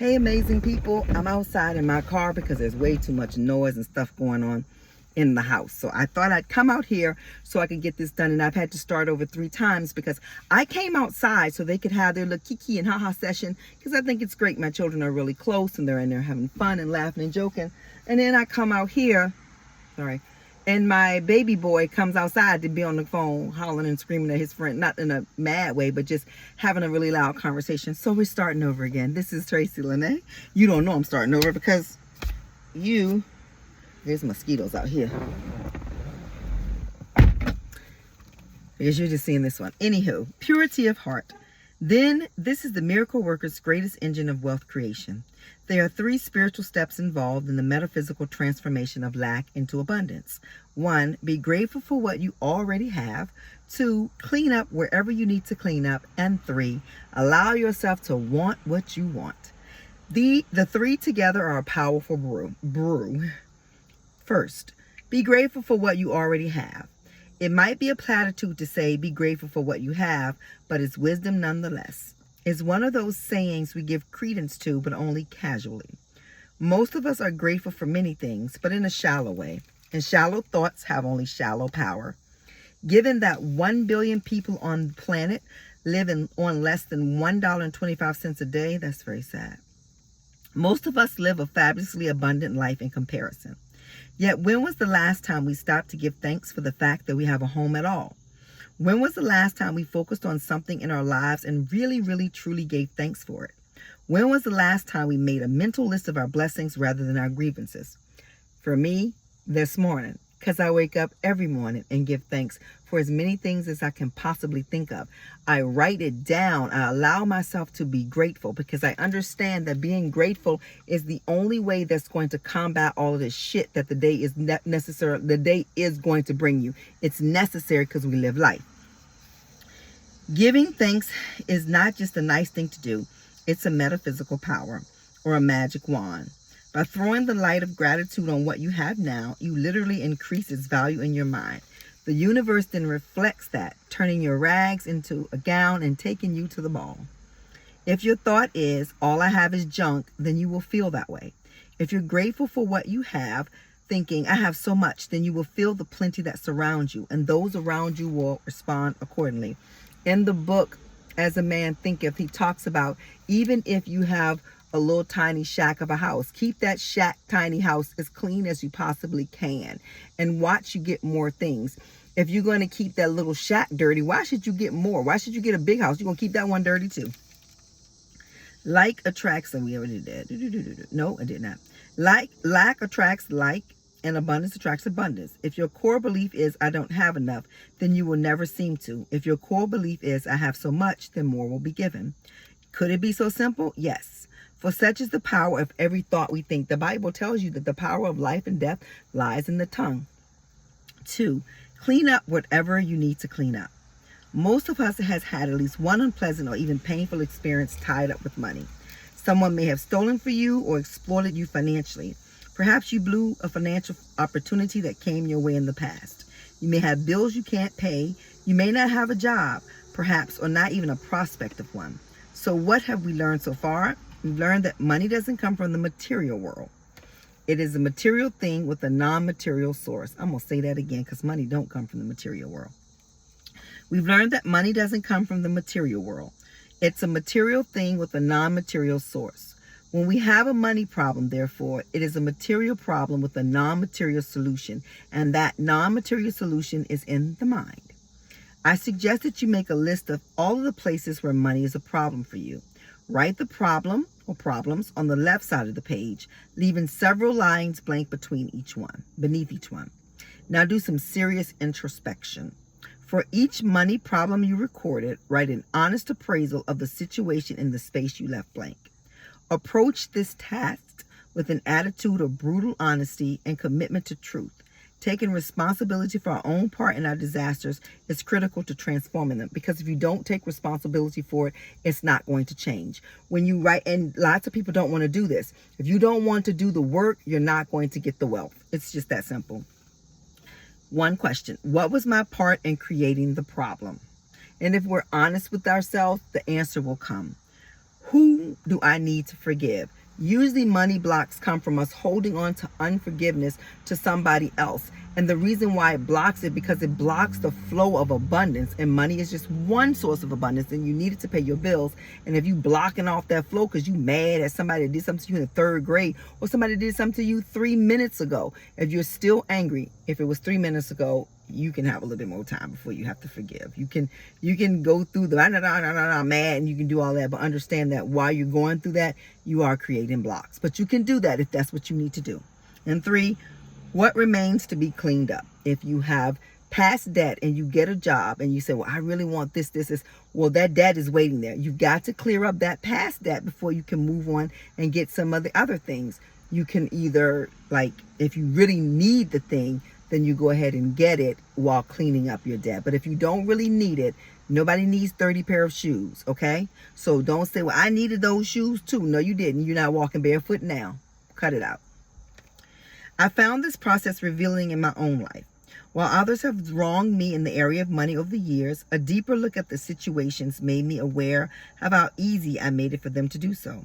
Hey, amazing people. I'm outside in my car because there's way too much noise and stuff going on in the house. So I thought I'd come out here so I could get this done. And I've had to start over 3 times because I came outside so they could have their little kiki and haha session, because I think it's great. My children are really close and they're in there having fun and laughing and joking. And then I come out here, and my baby boy comes outside to be on the phone hollering and screaming at his friend, not in a mad way, but just having a really loud conversation. So we're starting over again. This is Tracy Lene. You don't know I'm starting over because there's mosquitoes out here. Because you're just seeing this one. Anywho, purity of heart. Then this is the miracle worker's greatest engine of wealth creation. There are 3 spiritual steps involved in the metaphysical transformation of lack into abundance. 1, be grateful for what you already have. 2, clean up wherever you need to clean up. And 3, allow yourself to want what you want. The 3 together are a powerful brew. First, be grateful for what you already have. It might be a platitude to say be grateful for what you have, but it's wisdom nonetheless. It's one of those sayings we give credence to, but only casually. Most of us are grateful for many things, but in a shallow way. And shallow thoughts have only shallow power. Given that 1 billion people on the planet live on less than $1.25 a day, that's very sad. Most of us live a fabulously abundant life in comparison. Yet when was the last time we stopped to give thanks for the fact that we have a home at all? When was the last time we focused on something in our lives and really, really, truly gave thanks for it? When was the last time we made a mental list of our blessings rather than our grievances? For me, this morning, because I wake up every morning and give thanks for as many things as I can possibly think of. I write it down. I allow myself to be grateful because I understand that being grateful is the only way that's going to combat all of this shit that the day is necessary. The day is going to bring you. It's necessary because we live life. Giving thanks is not just a nice thing to do. It's a metaphysical power or a magic wand. By throwing the light of gratitude on what you have now, you literally increase its value in your mind. The universe then reflects that, turning your rags into a gown and taking you to the ball. If your thought is, all I have is junk, then you will feel that way. If you're grateful for what you have, thinking, I have so much, then you will feel the plenty that surrounds you, and those around you will respond accordingly. In the book, As a Man Thinketh, he talks about even if you have a little tiny shack of a house, keep that shack tiny house as clean as you possibly can and watch you get more things. If you're going to keep that little shack dirty, why should you get more? Why should you get a big house? You're going to keep that one dirty too. Like attracts, and we already did. No, I did not. Lack attracts like, and abundance attracts abundance. If your core belief is, I don't have enough, then you will never seem to. If your core belief is, I have so much, then more will be given. Could it be so simple? Yes. For such is the power of every thought we think. The Bible tells you that the power of life and death lies in the tongue. 2, clean up whatever you need to clean up. Most of us has had at least one unpleasant or even painful experience tied up with money. Someone may have stolen from you or exploited you financially. Perhaps you blew a financial opportunity that came your way in the past. You may have bills you can't pay. You may not have a job, perhaps, or not even a prospect of one. So what have we learned so far? We've learned that money doesn't come from the material world. It is a material thing with a non-material source. I'm going to say that again because money don't come from the material world. We've learned that money doesn't come from the material world. It's a material thing with a non-material source. When we have a money problem, therefore, it is a material problem with a non-material solution, and that non-material solution is in the mind. I suggest that you make a list of all of the places where money is a problem for you. Write the problem or problems on the left side of the page, leaving several lines blank beneath each one. Now do some serious introspection. For each money problem you recorded, write an honest appraisal of the situation in the space you left blank. Approach this task with an attitude of brutal honesty and commitment to truth. Taking responsibility for our own part in our disasters is critical to transforming them, because if you don't take responsibility for it, it's not going to change. When you write, and lots of people don't want to do this. If you don't want to do the work, you're not going to get the wealth. It's just that simple. One question: what was my part in creating the problem? And if we're honest with ourselves, the answer will come. Who do I need to forgive? Usually money blocks come from us holding on to unforgiveness to somebody else. And the reason why it blocks it, because it blocks the flow of abundance. And money is just one source of abundance, and you need it to pay your bills. And if you blocking off that flow because you mad at somebody that did something to you in the third grade, or somebody did something to you 3 minutes ago, if you're still angry, if it was 3 minutes ago, you can have a little bit more time before you have to forgive. You can go through the I'm mad, and you can do all that, but understand that while you're going through that, you are creating blocks. But you can do that if that's what you need to do. And 3, what remains to be cleaned up? If you have past debt and you get a job and you say, well, I really want this, well, that debt is waiting there. You've got to clear up that past debt before you can move on and get some of the other things. You can either, like, if you really need the thing, then you go ahead and get it while cleaning up your debt. But if you don't really need it, nobody needs 30 pair of shoes, okay? So don't say, well, I needed those shoes too. No, you didn't. You're not walking barefoot now. Cut it out. I found this process revealing in my own life. While others have wronged me in the area of money over the years, a deeper look at the situations made me aware of how easy I made it for them to do so.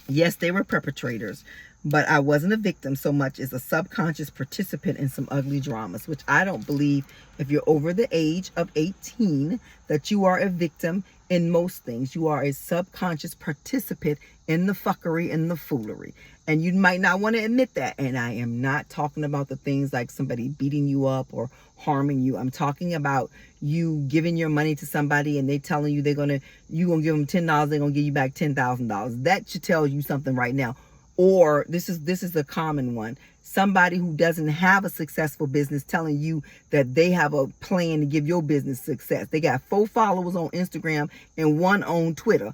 Yes, they were perpetrators, but I wasn't a victim so much as a subconscious participant in some ugly dramas, which I don't believe, if you're over the age of 18, that you are a victim in most things. You are a subconscious participant in the fuckery and the foolery. And you might not want to admit that. And I am not talking about the things like somebody beating you up or harming you. I'm talking about you giving your money to somebody and they telling you you're going to give them $10, they're going to give you back $10,000. That should tell you something right now. Or this is a common one. Somebody who doesn't have a successful business telling you that they have a plan to give your business success. They got 4 followers on Instagram and 1 on Twitter,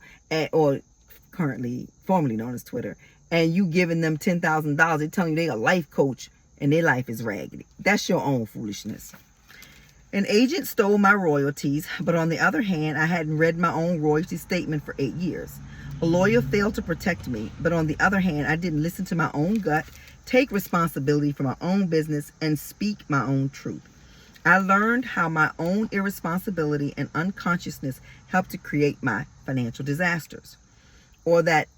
or formerly known as Twitter. And you giving them $10,000, they're telling you they a life coach and their life is raggedy. That's your own foolishness. An agent stole my royalties, but on the other hand, I hadn't read my own royalty statement for 8 years. A lawyer failed to protect me, but on the other hand, I didn't listen to my own gut, take responsibility for my own business, and speak my own truth. I learned how my own irresponsibility and unconsciousness helped to create my financial disasters. Or that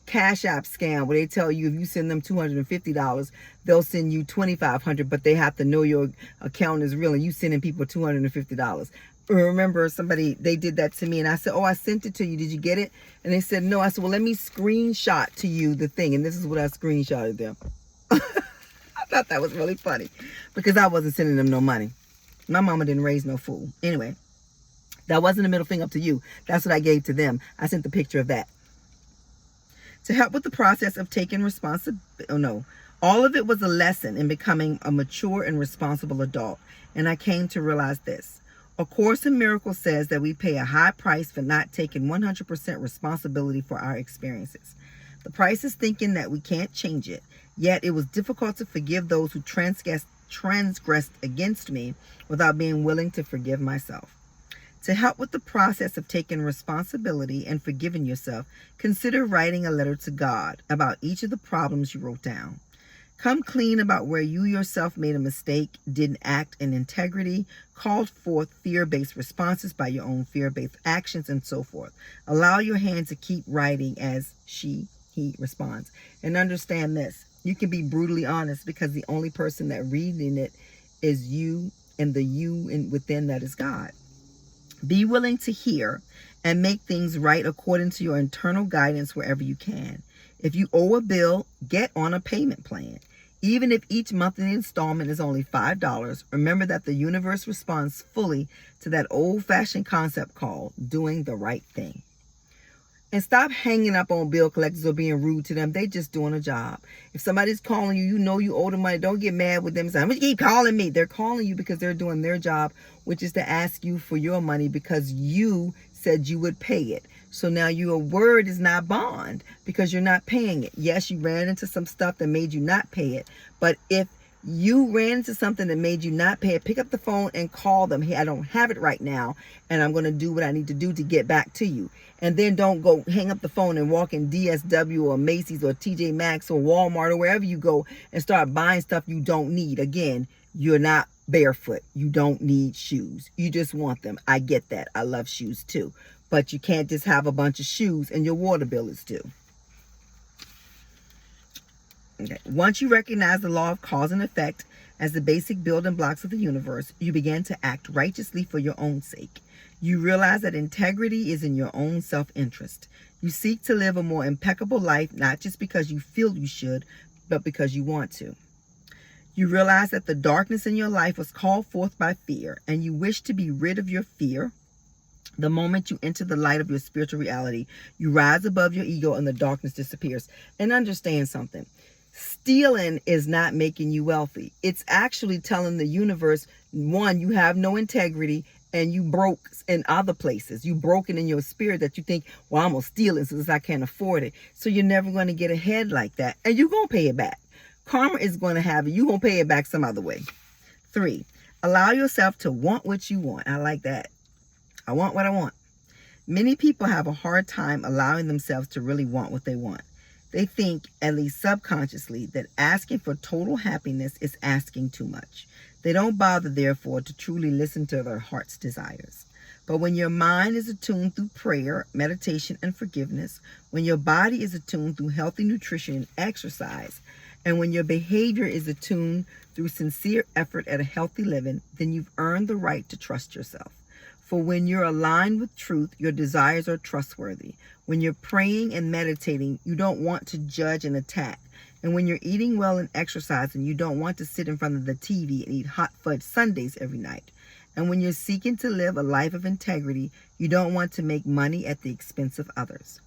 Cash App scam where they tell you if you send them $250, they'll send you $2,500, but they have to know your account is real and you sending people $250. Remember they did that to me and I said, oh, I sent it to you. Did you get it? And they said, no. I said, well, let me screenshot to you the thing. And this is what I screenshotted them. I thought that was really funny because I wasn't sending them no money. My mama didn't raise no fool. Anyway, that wasn't a middle finger up to you. That's what I gave to them. I sent the picture of that. To help with the process of taking responsibility, all of it was a lesson in becoming a mature and responsible adult. And I came to realize this. A Course in Miracles says that we pay a high price for not taking 100% responsibility for our experiences. The price is thinking that we can't change it. Yet it was difficult to forgive those who transgressed against me without being willing to forgive myself. To help with the process of taking responsibility and forgiving yourself, consider writing a letter to God about each of the problems you wrote down. Come clean about where you yourself made a mistake, didn't act in integrity, called forth fear-based responses by your own fear-based actions, and so forth. Allow your hand to keep writing as he responds. And understand this. You can be brutally honest because the only person that reading it is you, and the you within that is God. Be willing to hear and make things right according to your internal guidance wherever you can. If you owe a bill, get on a payment plan. Even if each monthly installment is only $5, remember that the universe responds fully to that old-fashioned concept called doing the right thing. And stop hanging up on bill collectors or being rude to them. They just doing a job. If somebody's calling you, you know you owe them money. Don't get mad with them and say, I'm going to keep calling me. They're calling you because they're doing their job, which is to ask you for your money because you said you would pay it. So now your word is not bond because you're not paying it. Yes, you ran into some stuff that made you not pay it. But if you ran into something that made you not pay it, pick up the phone and call them. Hey, I don't have it right now, and I'm going to do what I need to do to get back to you. And then don't go hang up the phone and walk in DSW or Macy's or TJ Maxx or Walmart or wherever you go and start buying stuff you don't need. Again, you're not barefoot. You don't need shoes. You just want them. I get that. I love shoes too. But you can't just have a bunch of shoes and your water bill is due. Okay. Once you recognize the law of cause and effect as the basic building blocks of the universe, you begin to act righteously for your own sake. You realize that integrity is in your own self-interest. You seek to live a more impeccable life, not just because you feel you should, but because you want to. You realize that the darkness in your life was called forth by fear, and you wish to be rid of your fear. The moment you enter the light of your spiritual reality, you rise above your ego and the darkness disappears. And understand something. Stealing is not making you wealthy. It's actually telling the universe, one, you have no integrity, and you broke in other places. You broken in your spirit that you think, well, I'm going to steal it since I can't afford it. So you're never going to get ahead like that. And you're going to pay it back. Karma is going to have it. You're going to pay it back some other way. 3, allow yourself to want what you want. I like that. I want what I want. Many people have a hard time allowing themselves to really want what they want. They think, at least subconsciously, that asking for total happiness is asking too much. They don't bother, therefore, to truly listen to their heart's desires. But when your mind is attuned through prayer, meditation, and forgiveness, when your body is attuned through healthy nutrition and exercise, and when your behavior is attuned through sincere effort at a healthy living, then you've earned the right to trust yourself. For when you're aligned with truth, your desires are trustworthy. When you're praying and meditating, you don't want to judge and attack. And when you're eating well and exercising, you don't want to sit in front of the TV and eat hot fudge sundaes every night. And when you're seeking to live a life of integrity, you don't want to make money at the expense of others.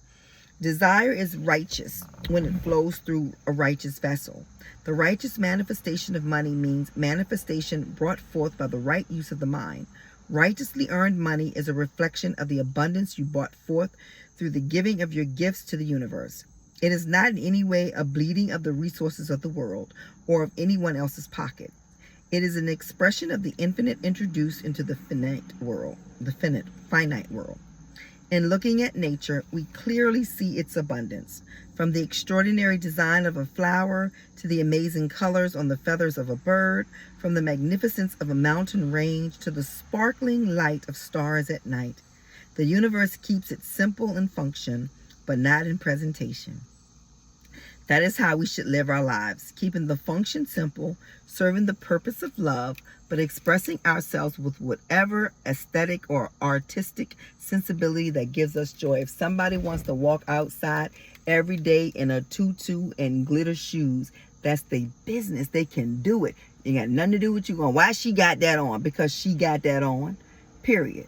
Desire is righteous when it flows through a righteous vessel. The righteous manifestation of money means manifestation brought forth by the right use of the mind. Righteously earned money is a reflection of the abundance you brought forth through the giving of your gifts to the universe. It is not in any way a bleeding of the resources of the world or of anyone else's pocket. It is an expression of the infinite introduced into the finite world. In looking at nature, we clearly see its abundance, from the extraordinary design of a flower to the amazing colors on the feathers of a bird, from the magnificence of a mountain range to the sparkling light of stars at night. The universe keeps it simple in function, but not in presentation. That is how we should live our lives, keeping the function simple, serving the purpose of love, but expressing ourselves with whatever aesthetic or artistic sensibility that gives us joy. If somebody wants to walk outside every day in a tutu and glitter shoes, that's their business. They can do it. You got nothing to do with you going, why she got that on? Because she got that on, period.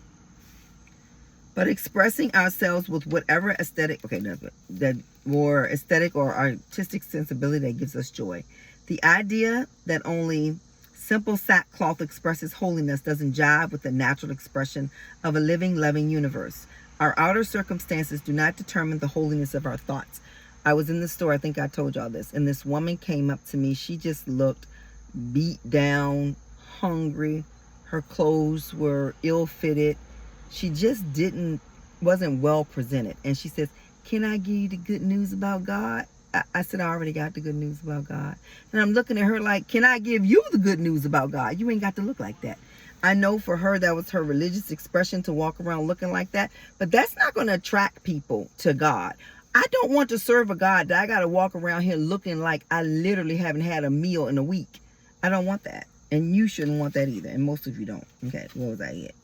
But expressing ourselves with whatever aesthetic, that more aesthetic or artistic sensibility that gives us joy. The idea that only simple sackcloth expresses holiness doesn't jive with the natural expression of a living, loving universe. Our outer circumstances do not determine the holiness of our thoughts. I was in the store, I think I told y'all this, and this woman came up to me. She just looked beat down, hungry. Her clothes were ill-fitted. She just wasn't well presented. And she says, can I give you the good news about God? I said, I already got the good news about God. And I'm looking at her like, can I give you the good news about God? You ain't got to look like that. I know for her, that was her religious expression to walk around looking like that. But that's not going to attract people to God. I don't want to serve a God that I got to walk around here looking like I literally haven't had a meal in a week. I don't want that. And you shouldn't want that either. And most of you don't. Okay, what was I at?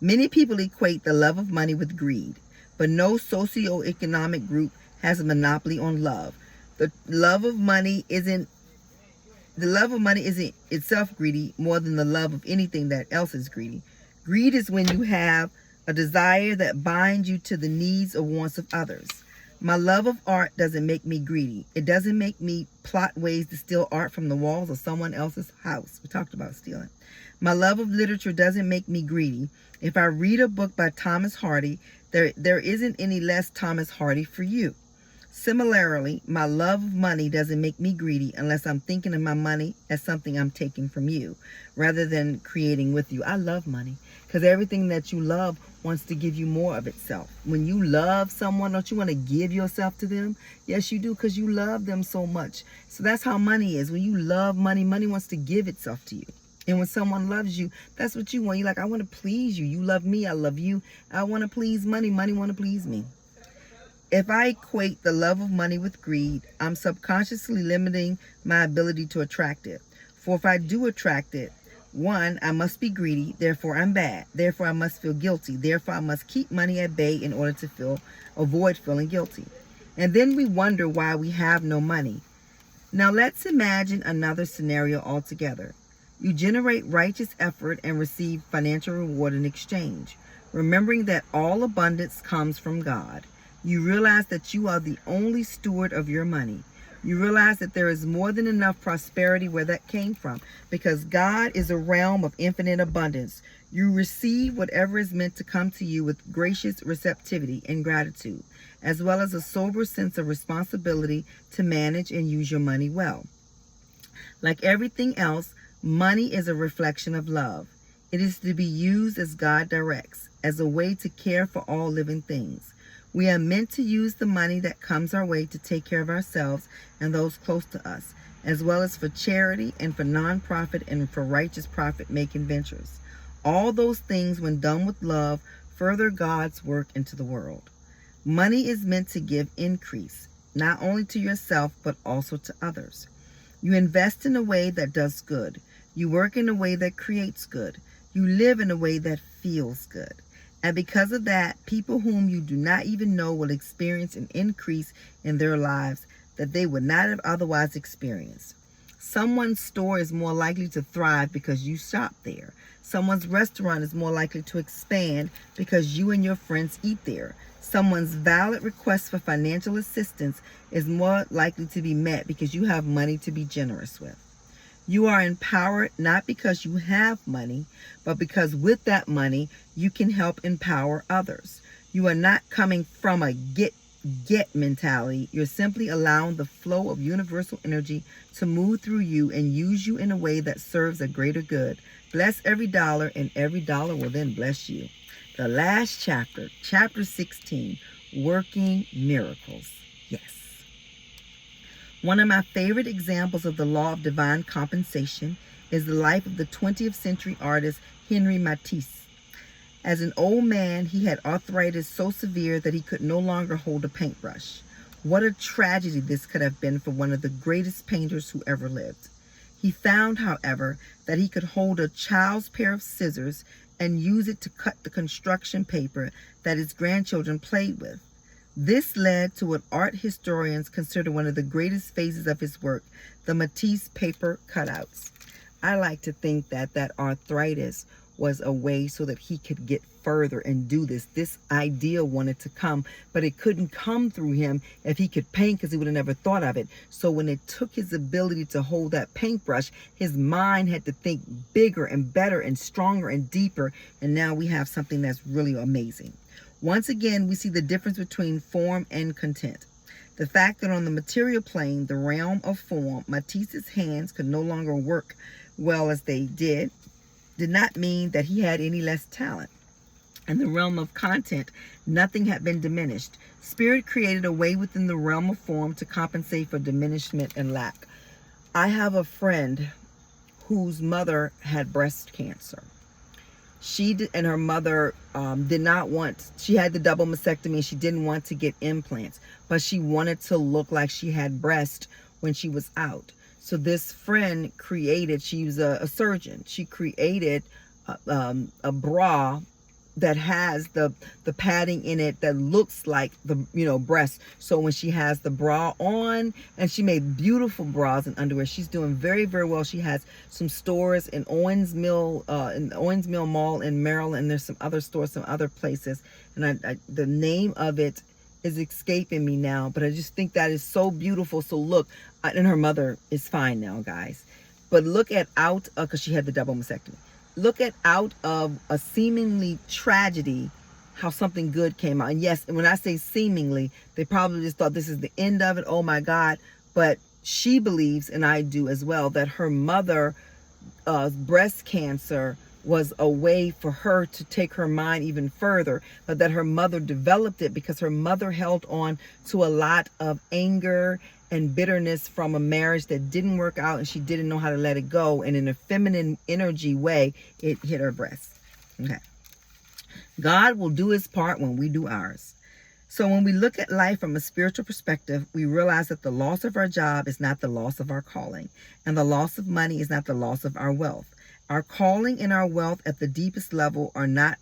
Many people equate the love of money with greed, but no socioeconomic group has a monopoly on love. The love of money isn't itself greedy more than the love of anything that else is greedy. Greed is when you have a desire that binds you to the needs or wants of others. My love of art doesn't make me greedy. It doesn't make me plot ways to steal art from the walls of someone else's house. We talked about stealing. My love of literature doesn't make me greedy. If I read a book by Thomas Hardy, there isn't any less Thomas Hardy for you. Similarly, my love of money doesn't make me greedy unless I'm thinking of my money as something I'm taking from you rather than creating with you. I love money because everything that you love wants to give you more of itself. When you love someone, don't you want to give yourself to them? Yes, you do, because you love them so much. So that's how money is. When you love money, money wants to give itself to you. And when someone loves you, that's what you want. You're like, I want to please you. You love me. I love you. I want to please money. Money want to please me. If I equate the love of money with greed, I'm subconsciously limiting my ability to attract it. For if I do attract it, one, I must be greedy, therefore I'm bad. Therefore I must feel guilty. Therefore I must keep money at bay in order to avoid feeling guilty. And then we wonder why we have no money. Now let's imagine another scenario altogether. You generate righteous effort and receive financial reward in exchange. Remembering that all abundance comes from God, you realize that you are the only steward of your money. You realize that there is more than enough prosperity where that came from, because God is a realm of infinite abundance. You receive whatever is meant to come to you with gracious receptivity and gratitude, as well as a sober sense of responsibility to manage and use your money well. Like everything else, money is a reflection of love. It is to be used as God directs, as a way to care for all living things. We are meant to use the money that comes our way to take care of ourselves and those close to us, as well as for charity and for nonprofit and for righteous profit-making ventures. All those things, when done with love, further God's work into the world. Money is meant to give increase, not only to yourself, but also to others. You invest in a way that does good. You work in a way that creates good. You live in a way that feels good. And because of that, people whom you do not even know will experience an increase in their lives that they would not have otherwise experienced. Someone's store is more likely to thrive because you shop there. Someone's restaurant is more likely to expand because you and your friends eat there. Someone's valid request for financial assistance is more likely to be met because you have money to be generous with. You are empowered not because you have money, but because with that money, you can help empower others. You are not coming from a get mentality. You're simply allowing the flow of universal energy to move through you and use you in a way that serves a greater good. Bless every dollar, and every dollar will then bless you. The last chapter, chapter 16, Working Miracles. Yes. One of my favorite examples of the law of divine compensation is the life of the 20th century artist Henri Matisse. As an old man, he had arthritis so severe that he could no longer hold a paintbrush. What a tragedy this could have been for one of the greatest painters who ever lived. He found, however, that he could hold a child's pair of scissors and use it to cut the construction paper that his grandchildren played with. This led to what art historians consider one of the greatest phases of his work, the Matisse paper cutouts. I like to think that that arthritis was a way so that he could get further and do this. This idea wanted to come, but it couldn't come through him if he could paint, because he would have never thought of it. So when it took his ability to hold that paintbrush, his mind had to think bigger and better and stronger and deeper, and now we have something that's really amazing. Once again, we see the difference between form and content. The fact that on the material plane, the realm of form, Matisse's hands could no longer work well as they did not mean that he had any less talent. In the realm of content, nothing had been diminished. Spirit created a way within the realm of form to compensate for diminishment and lack. I have a friend whose mother had breast cancer. And her mother did not want, she had the double mastectomy. She didn't want to get implants, but she wanted to look like she had breast when she was out. So this friend created, she was a surgeon. She created a bra that has the padding in it that looks like the breast. So when she has the bra on, and she made beautiful bras and underwear. She's doing very, very well. She has some stores in Owens Mill Mall in Maryland. There's some other stores, some other places, and the name of it is escaping me now, but I just think that is so beautiful. So look, and her mother is fine now, guys. But look at because she had the double mastectomy. Look at out of a seemingly tragedy, how something good came out. And yes, and when I say seemingly, they probably just thought this is the end of it. Oh my God. But she believes, and I do as well, that her mother, breast cancer was a way for her to take her mind even further, but that her mother developed it because her mother held on to a lot of anger and bitterness from a marriage that didn't work out and she didn't know how to let it go. And in a feminine energy way, it hit her breast. Okay. God will do his part when we do ours. So when we look at life from a spiritual perspective, we realize that the loss of our job is not the loss of our calling, and the loss of money is not the loss of our wealth. Our calling and our wealth at the deepest level are not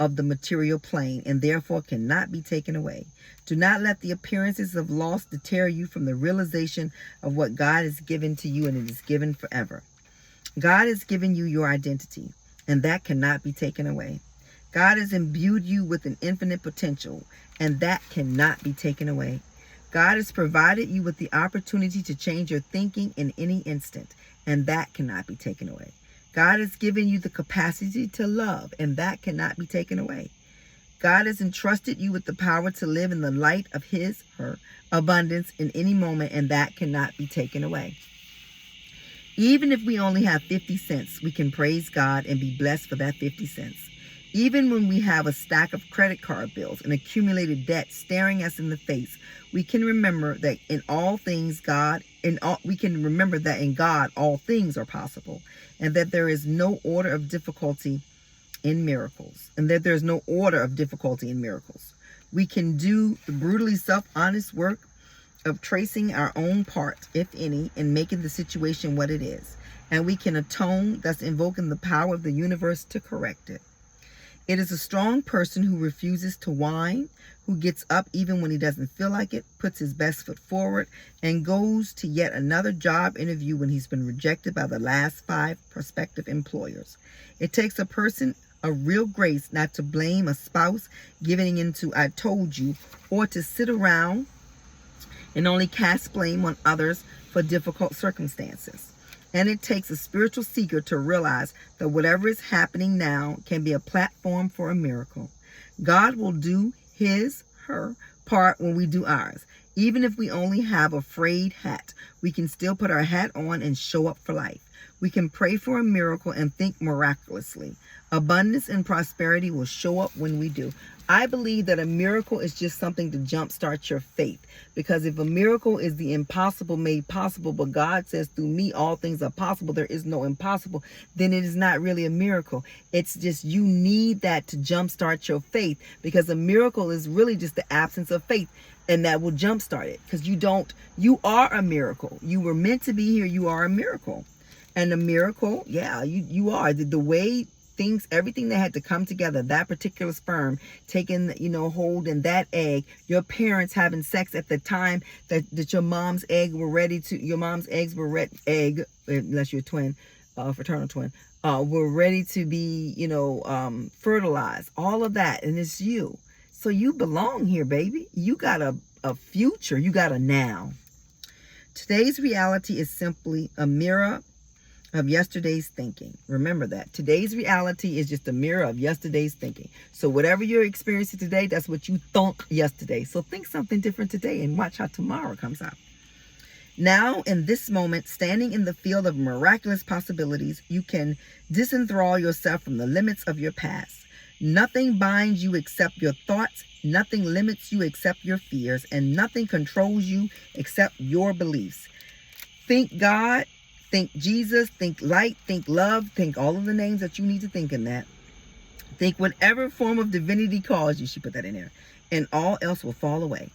of the material plane and therefore cannot be taken away. Do not let the appearances of loss deter you from the realization of what God has given to you, and it is given forever. God has given you your identity, and that cannot be taken away. God has imbued you with an infinite potential, and that cannot be taken away. God has provided you with the opportunity to change your thinking in any instant, and that cannot be taken away. God has given you the capacity to love, and that cannot be taken away. God has entrusted you with the power to live in the light of his, her abundance in any moment, and that cannot be taken away. Even if we only have 50 cents, we can praise God and be blessed for that 50 cents. Even when we have a stack of credit card bills and accumulated debt staring us in the face, we can remember that in God all things are possible, and that there is no order of difficulty in miracles. We can do the brutally self-honest work of tracing our own part, if any, in making the situation what it is. And we can atone, thus invoking the power of the universe to correct it. It is a strong person who refuses to whine, who gets up even when he doesn't feel like it, puts his best foot forward, and goes to yet another job interview when he's been rejected by the last 5 prospective employers. It takes a person of real grace not to blame a spouse giving into "I told you," or to sit around and only cast blame on others for difficult circumstances. And it takes a spiritual seeker to realize that whatever is happening now can be a platform for a miracle. God will do his, her part when we do ours. Even if we only have a frayed hat, we can still put our hat on and show up for life. We can pray for a miracle and think miraculously. Abundance and prosperity will show up when we do. I believe that a miracle is just something to jumpstart your faith. Because if a miracle is the impossible made possible, but God says through me all things are possible, there is no impossible, then it is not really a miracle. It's just you need that to jumpstart your faith, because a miracle is really just the absence of faith. And that will jumpstart it, because you are a miracle. You were meant to be here. You are a miracle. And a miracle, yeah, you are. The way things, everything that had to come together, that particular sperm taking, hold in that egg, your parents having sex at the time that your mom's eggs were ready, unless you're a twin, fraternal twin, were ready to be, fertilized. All of that, and it's you. So you belong here, baby. You got a future. You got a now. Today's reality is simply a mirror of yesterday's thinking. Remember that. Today's reality is just a mirror of yesterday's thinking. So whatever you're experiencing today, that's what you thunk yesterday. So think something different today and watch how tomorrow comes out. Now, in this moment, standing in the field of miraculous possibilities, you can disenthrall yourself from the limits of your past. Nothing binds you except your thoughts. Nothing limits you except your fears. And nothing controls you except your beliefs. Think God. Think Jesus, think light, think love, think all of the names that you need to think in that. Think whatever form of divinity calls you. She put that in there. And all else will fall away.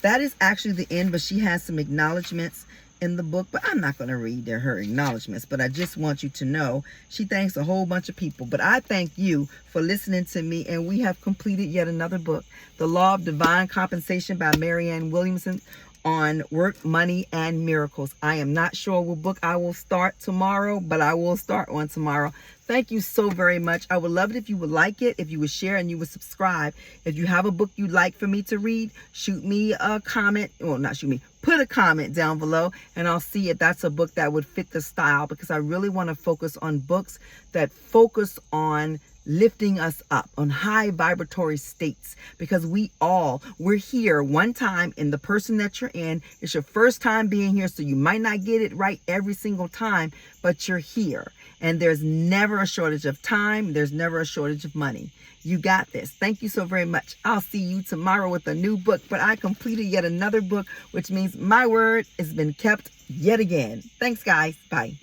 That is actually the end, but she has some acknowledgments in the book, but I'm not going to read her acknowledgments, but I just want you to know she thanks a whole bunch of people. But I thank you for listening to me, and we have completed yet another book, The Law of Divine Compensation by Marianne Williamson, on work, money, and miracles. I am not sure what book I will start tomorrow, but I will start on tomorrow. Thank you so very much. I would love it if you would like it, if you would share, and you would subscribe. If you have a book you'd like for me to read, shoot me a comment. Well, not shoot me. Put a comment down below, and I'll see if that's a book that would fit the style, because I really want to focus on books that focus on lifting us up on high vibratory states, because we're here one time in the person that you're in. It's your first time being here, so you might not get it right every single time, but you're here. And there's never a shortage of time. There's never a shortage of money. You got this. Thank you so very much. I'll see you tomorrow with a new book, but I completed yet another book, which means my word has been kept yet again. Thanks, guys. Bye.